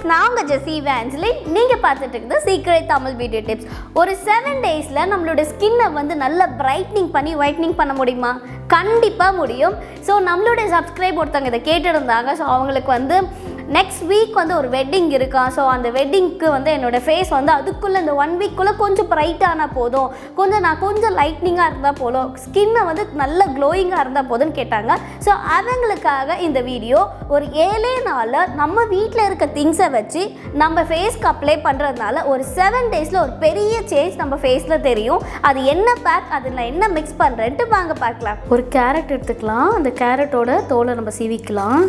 நான் உங்கள் ஜெஸி இவாஞ்சலின். நீங்கள் பார்த்துட்டு இருக்குது சீக்ரெட் தமிழ் பியூட்டி டிப்ஸ். ஒரு 7 டேஸில் நம்மளோட ஸ்கின்னை வந்து நல்லா பிரைட்னிங் பண்ணி ஒயிட்னிங் பண்ண முடியுமா? கண்டிப்பாக முடியும். ஸோ நம்மளோட சப்ஸ்கிரைப் ஒருத்தவங்க இதை கேட்டுருந்தாங்க. ஸோ அவங்களுக்கு வந்து நெக்ஸ்ட் வீக் வந்து ஒரு வெட்டிங் இருக்கா. ஸோ அந்த வெட்டிங்க்கு வந்து என்னோடய ஃபேஸ் வந்து அதுக்குள்ளே இந்த 1 வீக்குள்ளே கொஞ்சம் ப்ரைட்டானால் போதும், நான் கொஞ்சம் லைட்னிங்காக இருந்தால் போதும், ஸ்கின்னை வந்து நல்ல க்ளோயிங்காக இருந்தால் போதும்னு கேட்டாங்க. ஸோ அவங்களுக்காக இந்த வீடியோ. ஒரு 7 நாளில் நம்ம வீட்டில் இருக்க திங்ஸை வச்சு நம்ம ஃபேஸ்க்கு அப்ளை பண்ணுறதுனால ஒரு 7 டேஸில் ஒரு பெரிய சேஞ்ச் நம்ம ஃபேஸில் தெரியும். அது என்ன பேக், அதில் என்ன மிக்ஸ் பண்ணுறேன்ட்டு வாங்க பார்க்கலாம். ஒரு கேரட் எடுத்துக்கலாம். அந்த கேரட்டோட தோலை நம்ம சீவிக்கலாம்.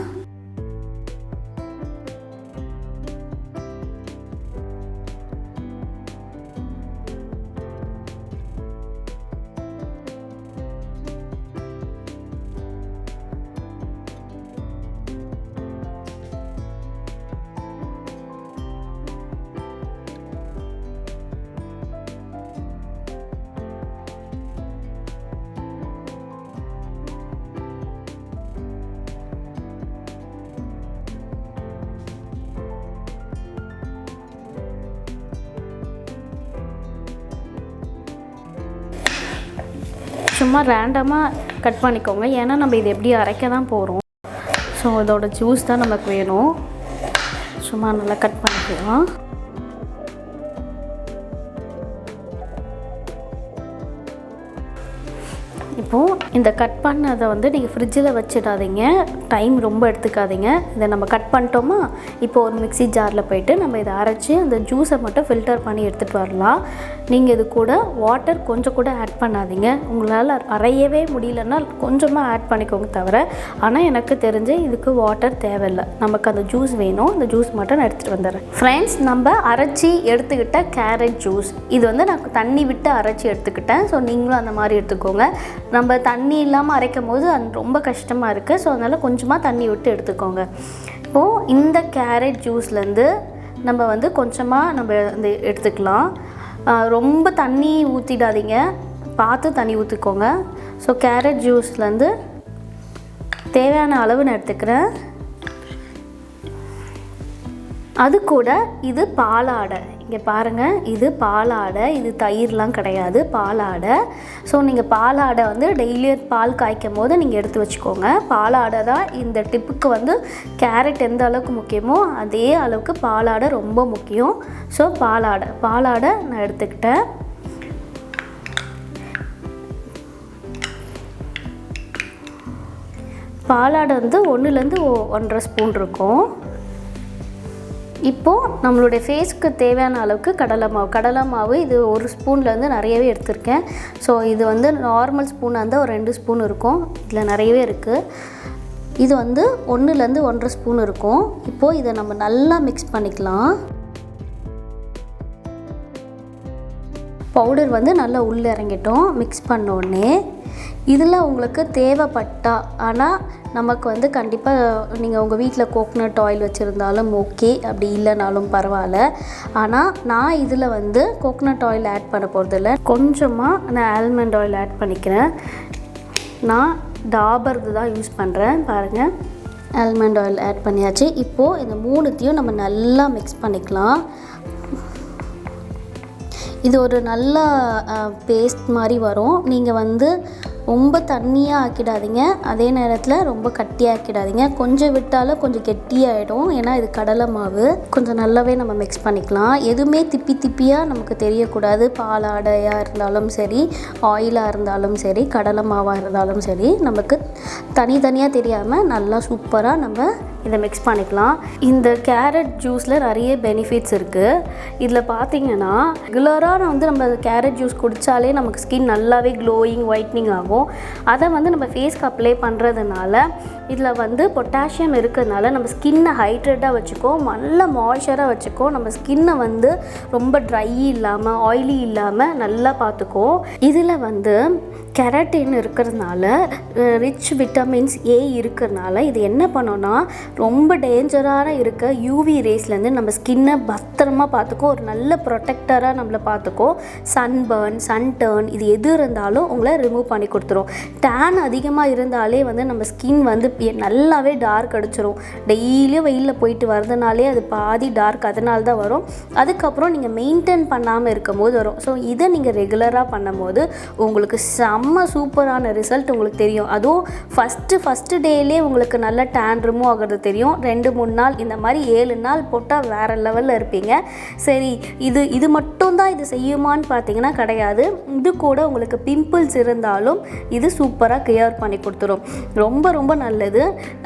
சும்மா ரேண்டமாக கட் பண்ணிக்கோங்க, ஏன்னா நம்ம இது எப்படி அரைக்க தான் போகிறோம். ஸோ இதோட ஜூஸ் தான் நமக்கு வேணும். சும்மா நல்லா கட் பண்ணிக்கலாம். இப்போது இந்த கட் பண்ணதை வந்து நீங்கள் ஃப்ரிட்ஜில் வச்சிடாதீங்க, டைம் ரொம்ப எடுத்துக்காதீங்க. இதை நம்ம கட் பண்ணிட்டோமா, இப்போ ஒரு மிக்ஸி ஜாரில் போய்ட்டு நம்ம இதை அரைச்சி அந்த ஜூஸை மட்டும் ஃபில்டர் பண்ணி எடுத்துகிட்டு வரலாம். நீங்கள் இது கூட வாட்டர் கொஞ்சம் கூட ஆட் பண்ணாதீங்க. உங்களால் அரையவே முடியலன்னா கொஞ்சமாக ஆட் பண்ணிக்கோங்க தவிர. ஆனால் எனக்கு தெரிஞ்சு இதுக்கு வாட்டர் தேவையில்லை, நமக்கு அந்த ஜூஸ் வேணும். அந்த ஜூஸ் மட்டும் நான் எடுத்துகிட்டு வந்துடுறேன். ஃப்ரெண்ட்ஸ், நம்ம அரைச்சி எடுத்துக்கிட்ட கேரட் ஜூஸ் இது வந்து நான் தண்ணி விட்டு அரைச்சி எடுத்துக்கிட்டேன். ஸோ நீங்களும் அந்த மாதிரி எடுத்துக்கோங்க. நம்ம தண்ணி இல்லாமல் அரைக்கும் போது அது ரொம்ப கஷ்டமாக இருக்குது. ஸோ அதனால் கொஞ்சமாக தண்ணி விட்டு எடுத்துக்கோங்க. இப்போது இந்த கேரட் ஜூஸ்லேருந்து நம்ம வந்து கொஞ்சமாக நம்ம இந்த எடுத்துக்கலாம். ரொம்ப தண்ணி ஊற்றிடாதீங்க, பார்த்து தண்ணி ஊற்றிக்கோங்க. ஸோ கேரட் ஜூஸ்லேருந்து தேவையான அளவு நான் எடுத்துக்கிறேன். அது கூட இது பாலாடை. இங்கே பாருங்கள், இது பாலாடை, இது தயிர்லாம் கிடையாது, பாலாடை. ஸோ நீங்கள் பாலாடை வந்து டெய்லி பால் காய்க்கும் போது நீங்கள் எடுத்து வச்சுக்கோங்க. பாலாடை தான் இந்த டிப்புக்கு வந்து கேரட் எந்த அளவுக்கு முக்கியமோ அதே அளவுக்கு பாலாடை ரொம்ப முக்கியம். ஸோ பாலாடை நான் எடுத்துக்கிட்டேன். பாலாடை வந்து 1லேருந்து 1.5 ஸ்பூன் இருக்கும். இப்போது நம்மளுடைய ஃபேஸ்க்கு தேவையான அளவுக்கு கடலை மாவு இது 1 ஸ்பூன்லேருந்து நிறையவே எடுத்திருக்கேன். ஸோ இது வந்து நார்மல் ஸ்பூனாக இருந்தால் ஒரு 2 ஸ்பூன் இருக்கும், இதில் நிறையவே இருக்குது. இது வந்து 1லேருந்து 1.5 ஸ்பூன் இருக்கும். இப்போது இதை நம்ம நல்லா மிக்ஸ் பண்ணிக்கலாம். பவுடர் வந்து நல்லா உள்ளே இறங்கிட்டோம் மிக்ஸ் பண்ணோடனே. இதில் உங்களுக்கு தேவைப்பட்டா, ஆனால் நமக்கு வந்து கண்டிப்பாக நீங்கள் உங்கள் வீட்டில் கோகனட் ஆயில் வச்சுருந்தாலும் ஓகே, அப்படி இல்லைனாலும் பரவாயில்ல. ஆனால் நான் இதில் வந்து கோகனட் ஆயில் ஆட் பண்ண போகிறதில்ல, கொஞ்சமாக நான் ஆல்மண்ட் ஆயில் ஆட் பண்ணிக்கிறேன். நான் டாபர்து தான் யூஸ் பண்ணுறேன். பாருங்கள், ஆல்மண்ட் ஆயில் ஆட் பண்ணியாச்சு. இப்போது இந்த 3த்தையும் நம்ம நல்லா மிக்ஸ் பண்ணிக்கலாம். இது ஒரு நல்ல பேஸ்ட் மாதிரி வரும். நீங்கள் வந்து ரொம்ப தண்ணியாக ஆக்கிடாதீங்க, அதே நேரத்தில் ரொம்ப கட்டியாக ஆக்கிடாதீங்க. கொஞ்சம் விட்டாலும் கொஞ்சம் கெட்டியாகிடும், ஏன்னா இது கடலை மாவு. கொஞ்சம் நல்லாவே நம்ம மிக்ஸ் பண்ணிக்கலாம். எதுவுமே திப்பியாக நமக்கு தெரியக்கூடாது. பாலாடையாக இருந்தாலும் சரி, ஆயிலாக இருந்தாலும் சரி, கடலை மாவாக இருந்தாலும் சரி, நமக்கு தனித்தனியாக தெரியாமல் நல்லா சூப்பராக நம்ம இதை மிக்ஸ் பண்ணிக்கலாம். இந்த கேரட் ஜூஸில் நிறைய பெனிஃபிட்ஸ் இருக்குது. இதில் பார்த்திங்கன்னா ரெகுலராக வந்து நம்ம கேரட் ஜூஸ் குடித்தாலே நமக்கு ஸ்கின் நல்லாவே க்ளோயிங் ஒயிட்னிங் ஆகும். அதை வந்து நம்ம ஃபேஸ்க்கு அப்ளை பண்ணுறதுனால இதில் வந்து பொட்டாசியம் இருக்கிறதுனால நம்ம ஸ்கின்னை ஹைட்ரேட்டாக வச்சுக்கோம், நல்ல மாய்ஸ்சராக வச்சுக்கோம். நம்ம ஸ்கின்னை வந்து ரொம்ப ட்ரை இல்லாமல் ஆயிலி இல்லாமல் நல்லா பார்த்துக்கோம். இதில் வந்து கெரட்டின் இருக்கிறதுனால, ரிச் விட்டமின்ஸ் ஏ இருக்கிறதுனால இது என்ன பண்ணோன்னா ரொம்ப டேஞ்சரான இருக்க யூவி ரேஸ்லேருந்து நம்ம ஸ்கின்னை பத்திரமாக பார்த்துக்கோ, ஒரு நல்ல ப்ரொடெக்டராக நம்மளை பார்த்துக்கோ. சன்பர்ன், சன்டர்ன் இது எது இருந்தாலும் உங்களை ரிமூவ் பண்ணி கொடுத்துரும். டேன் அதிகமாக இருந்தாலே வந்து நம்ம ஸ்கின் வந்து நல்லாவே டார்க் அடிச்சிடும். டெய்லியும் வெயிலில் போயிட்டு வரதுனாலே அது பாதி டார்க் அதனால தான் வரும். அதுக்கப்புறம் நீங்கள் மெயின்டைன் பண்ணாமல் இருக்கும் போது வரும். ஸோ இதை நீங்கள் ரெகுலராக பண்ணும்போது உங்களுக்கு செம்ம சூப்பரான ரிசல்ட் உங்களுக்கு தெரியும். அதுவும் ஃபஸ்ட்டு டேலே உங்களுக்கு நல்ல டேன் ரிமூவ் ஆகிறது தெரியும். 2-3 நாள் இந்த மாதிரி 7 நாள் போட்டால் வேறு லெவலில் இருப்பீங்க. சரி, இது மட்டும்தான் இது செய்யுமான்னு பார்த்தீங்கன்னா கிடையாது. இது கூட உங்களுக்கு பிம்பிள்ஸ் இருந்தாலும் இது சூப்பராக கிளியர் பண்ணி கொடுத்துரும். ரொம்ப ரொம்ப நல்லது.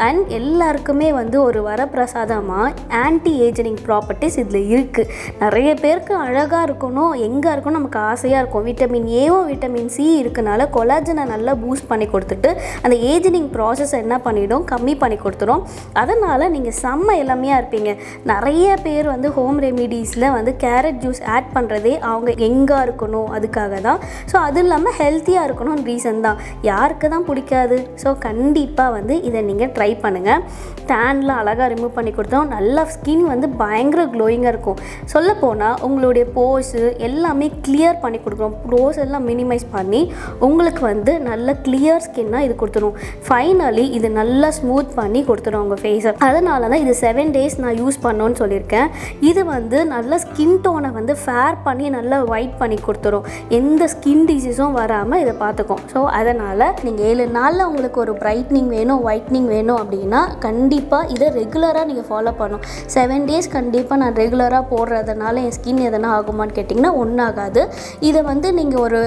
அண்ட் எல்லாருக்குமே வந்து ஒரு வரப்பிரசாதமாக ஆன்டி ஏஜிங் ப்ராப்பர்ட்டிஸ் இதில் இருக்குது. நிறைய பேருக்கு அழகாக இருக்கணும், எங்கே இருக்கணும் நமக்கு ஆசையாக இருக்கும். விட்டமின் ஏவும் விட்டமின் சி இருக்கனால கொலாஜனை நல்லா பூஸ்ட் பண்ணி கொடுத்துட்டு அந்த ஏஜிங் ப்ராசஸ் என்ன பண்ணிடும், கம்மி பண்ணி கொடுத்துரும். அதனால் நீங்கள் செம்ம இளமையாக இருப்பீங்க. நிறைய பேர் வந்து ஹோம் ரெமிடிஸில் வந்து கேரட் ஜூஸ் ஆட் பண்ணுறதே அவங்க எங்கே இருக்கணும் அதுக்காக தான். ஸோ அது இல்லாமல் ஹெல்த்தியாக இருக்கணும்னு ரீசன் தான். யாருக்கு தான் பிடிக்காது? ஸோ கண்டிப்பாக வந்து இதை நீங்கள் ட்ரை பண்ணுங்கள். டேன்லாம் அழகாக ரிமூவ் பண்ணி கொடுத்தோம். நல்லா ஸ்கின் வந்து பயங்கர க்ளோயிங்காக இருக்கும். சொல்லப்போனால் உங்களுடைய போர்ஸு எல்லாமே கிளியர் பண்ணி கொடுக்குறோம். போர்ஸ் எல்லாம் மினிமைஸ் பண்ணி உங்களுக்கு வந்து நல்ல கிளியர் ஸ்கின்னாக இது கொடுத்துரும். ஃபைனலி இது நல்லா ஸ்மூத் பண்ணி கொடுத்துரும் உங்கள் ஃபேஸை. அதனால தான் இது 7 days நான் யூஸ் பண்ணோன்னு சொல்லியிருக்கேன். இது வந்து நல்ல ஸ்கின் டோனை வந்து ஃபேர் பண்ணி நல்லா ஒயிட் பண்ணி கொடுத்துரும். எந்த ஸ்கின் டிசீஸும் வராமல் இதை பார்த்துக்கும். ஸோ அதனால் நீங்கள் 7 நாளில் உங்களுக்கு ஒரு பிரைட்னிங் வேணும், ஒயிட்னிங் வேணும் அப்படின்னா கண்டிப்பாக இதை ரெகுலராக நீங்கள் ஃபாலோ பண்ணணும். 7 days கண்டிப்பாக நான் ரெகுலராக போடுறதுனால என் ஸ்கின் எதனா ஆகுமான்னு கேட்டிங்கன்னா ஒன்றும் ஆகாது. இதை வந்து நீங்கள் ஒரு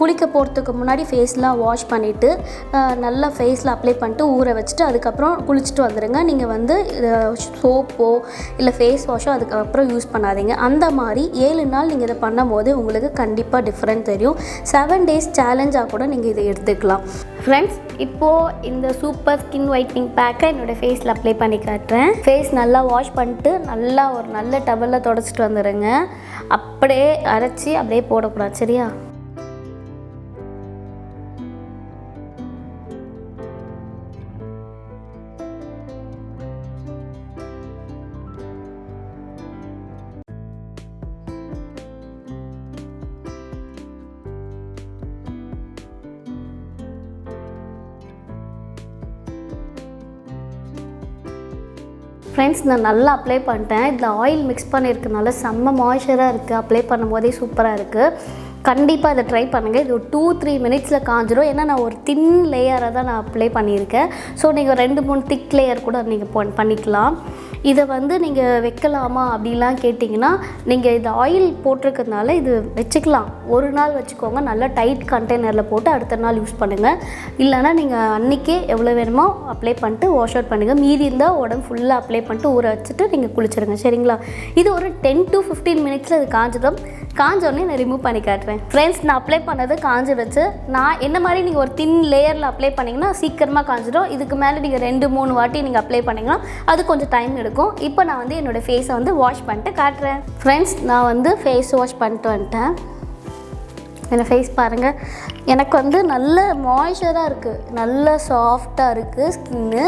குளிக்க போகிறதுக்கு முன்னாடி ஃபேஸ்லாம் வாஷ் பண்ணிவிட்டு நல்லா ஃபேஸில் அப்ளை பண்ணிட்டு ஊற வச்சுட்டு அதுக்கப்புறம் குளிச்சுட்டு வந்துடுங்க. நீங்கள் வந்து சோப்போ இல்லை ஃபேஸ் வாஷோ அதுக்கப்புறம் யூஸ் பண்ணாதீங்க. அந்த மாதிரி 7 நாள் நீங்கள் இதை பண்ணும்போது உங்களுக்கு கண்டிப்பாக டிஃப்ரெண்ட் தெரியும். 7 days சேலஞ்சாக கூட நீங்கள் இதை எடுத்துக்கலாம். ஃப்ரெண்ட்ஸ், இப்போது இந்த சூப்பர் ஸ்கின் ஒயிட்னிங் பேக்கை என்னோடய ஃபேஸில் அப்ளை பண்ணி காட்டுறேன். ஃபேஸ் நல்லா வாஷ் பண்ணிட்டு நல்லா ஒரு நல்ல டவலில் தொடச்சிட்டு வந்துடுங்க. அப்படியே அரைச்சி அப்படியே போடக்கூடாது, சரியா? ஃப்ரெண்ட்ஸ், நான் நல்லா அப்ளை பண்ணிட்டேன். இதில் ஆயில் மிக்ஸ் பண்ணியிருக்கனால செம்ம மாய்ஸ்சராக இருக்குது. அப்ளை பண்ணும்போதே சூப்பராக இருக்குது. கண்டிப்பாக இதை ட்ரை பண்ணுங்கள். இது ஒரு 2-3 minutesல காஞ்சிடும். ஏன்னா நான் ஒரு தின் லேயராக தான் நான் அப்ளை பண்ணியிருக்கேன். ஸோ நீங்கள் 2-3 திக் லேயர் கூட நீங்கள் பண்ணிக்கலாம். இதை வந்து நீங்கள் வைக்கலாமா அப்படிலாம் கேட்டிங்கன்னா நீங்கள் இது ஆயில் போட்டிருக்கிறதுனால இது வச்சுக்கலாம். ஒரு நாள் வச்சுக்கோங்க. நல்லா டைட் கண்டெய்னரில் போட்டு அடுத்த நாள் யூஸ் பண்ணுங்கள். இல்லைனா நீங்கள் அன்றைக்கே எவ்வளோ வேணுமோ அப்ளை பண்ணிட்டு வாஷ் அவுட் பண்ணுங்கள். மீதி இருந்தால் உடம்பு ஃபுல்லாக அப்ளை பண்ணிட்டு ஊற வச்சுட்டு நீங்கள் குளிச்சிருங்க, சரிங்களா? இது ஒரு 10 to 15 minutesல இது காஞ்சிடும். காஞ்சோடனே நான் ரிமூவ் பண்ணி காட்டுறேன். ஃப்ரெண்ட்ஸ், நான் அப்ளை பண்ணது காஞ்சிடுச்சு. நான் என்ன மாதிரி நீங்கள் ஒரு தின் லேயரில் அப்ளை பண்ணிங்கன்னா சீக்கிரமாக காஞ்சிடும். இதுக்கு மேலே நீங்கள் 2-3 வாட்டி நீங்கள் அப்ளை பண்ணிங்கன்னா அது கொஞ்சம் டைம் எடுக்கும். இப்போ நான் வந்து என்னோடய ஃபேஸை வந்து வாஷ் பண்ணிட்டு காட்டுறேன். ஃப்ரெண்ட்ஸ், நான் வந்து ஃபேஸ் வாஷ் பண்ணிட்டு வந்துட்டேன். என்னோடய ஃபேஸ் பாருங்கள். எனக்கு வந்து நல்ல மாய்ஸ்சராக இருக்குது, நல்ல சாஃப்டாக இருக்குது ஸ்கின்னு.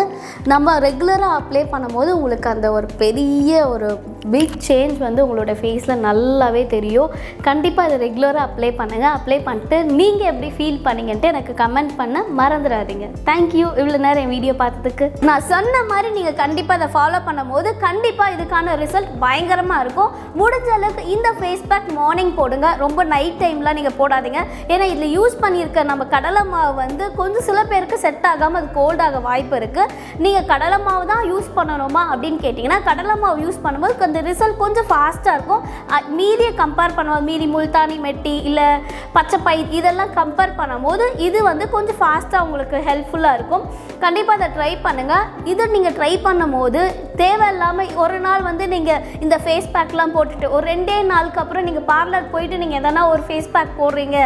நம்ம ரெகுலராக அப்ளை பண்ணும்போது உங்களுக்கு அந்த ஒரு பெரிய ஒரு பிக் சேஞ்ச் வந்து உங்களோட ஃபேஸில் நல்லாவே தெரியும். கண்டிப்பாக இதை ரெகுலராக அப்ளை பண்ணுங்கள். அப்ளை பண்ணிட்டு நீங்கள் எப்படி ஃபீல் பண்ணீங்கன்ட்டு எனக்கு கமெண்ட் பண்ண மறந்துடாதீங்க. தேங்க்யூ இவ்வளோ நேரம் என் வீடியோ பார்த்ததுக்கு. நான் சொன்ன மாதிரி நீங்கள் கண்டிப்பாக அதை ஃபாலோ பண்ணும்போது கண்டிப்பாக இதுக்கான ரிசல்ட் பயங்கரமாக இருக்கும். முடிஞ்ச அளவுக்கு இந்த ஃபேஸ் பேக் மார்னிங் போடுங்க. ரொம்ப நைட் டைம்லாம் நீங்கள் போடாதீங்க. ஏன்னா இதில் யூஸ் பண்ணியிருக்க நம்ம கடலை மாவு வந்து கொஞ்சம் சில பேருக்கு செட் ஆகாமல் அது கோல்டாக வாய்ப்பு இருக்குது. நீங்கள் கடலை மாவு தான் யூஸ் பண்ணணுமா அப்படின்னு கேட்டிங்கன்னா கடலை மாவு யூஸ் பண்ணும்போது அந்த ரிசல்ட் கொஞ்சம் ஃபாஸ்ட்டாக இருக்கும். மீதியை கம்பேர் பண்ணும்போது மீதி முல்தானி மெட்டி இல்லை பச்சை பயிர் இதெல்லாம் கம்பேர் பண்ணும்போது இது வந்து கொஞ்சம் ஃபாஸ்ட்டாக உங்களுக்கு ஹெல்ப்ஃபுல்லாக இருக்கும். கண்டிப்பாக அதை ட்ரை பண்ணுங்கள். இதை நீங்கள் ட்ரை பண்ணும் போது தேவையில்லாமல் ஒரு நாள் வந்து நீங்கள் இந்த ஃபேஸ் பேக்லாம் போட்டுட்டு ஒரு 2 நாளுக்கு அப்புறம் நீங்கள் பார்லர் போயிட்டு நீங்கள் எதனா ஒரு ஃபேஸ் பேக் போடுறீங்க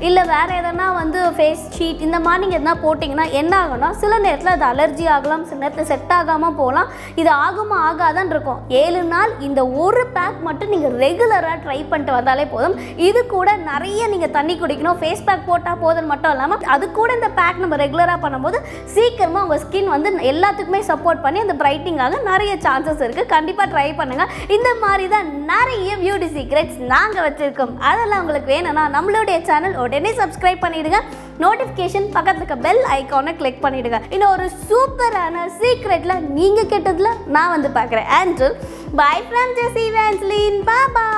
இல்லை வேறு எதனா வந்து ஃபேஸ் ஷீட் இந்த மாதிரி நீங்கள் எதனா போட்டிங்கன்னா என்ன ஆகும்னா சில நேரத்தில் அது அலர்ஜி ஆகலாம், சில நேரத்தில் செட் ஆகாமல் போகலாம். இது ஆகுமா ஆகாதான் இருக்கும். 7 நாள் இந்த ஒரு பேக் மட்டும் நீங்கள் ரெகுலராக ட்ரை பண்ணிட்டு வந்தாலே போதும். இது கூட நிறைய நீங்கள் தண்ணி குடிக்கணும். ஃபேஸ் பேக் போட்டால் போதும் மட்டும் இல்லாமல் அது கூட இந்த பேக் நம்ம ரெகுலராக பண்ணும்போது சீக்கிரமாக உங்கள் ஸ்கின் வந்து எல்லாத்துக்குமே சப்போர்ட் பண்ணி அந்த பிரைட்டிங்காக நிறைய சான்சஸ் இருக்குது. கண்டிப்பாக ட்ரை பண்ணுங்கள். இந்த மாதிரி தான் நிறைய பியூட்டி சீக்ரெட்ஸ் நாங்கள் வச்சுருக்கோம். அதெல்லாம் உங்களுக்கு வேணும்னா நம்மளோட நம்மளுடைய சேனல் உடனே சப்ஸ்கிரைப் பண்ணிடுங்க. நோட்டிஃபிகேஷன் பக்கத்தில் இருக்க பெல் ஐக்கானை கிளிக் பண்ணிடுங்க. இன்னும் ஒரு சூப்பரான சீக்ரெட்டில் நீங்கள் கேட்டதில் நான் வந்து பார்க்குறேன். And bye from Jessy Evangeline. Bye.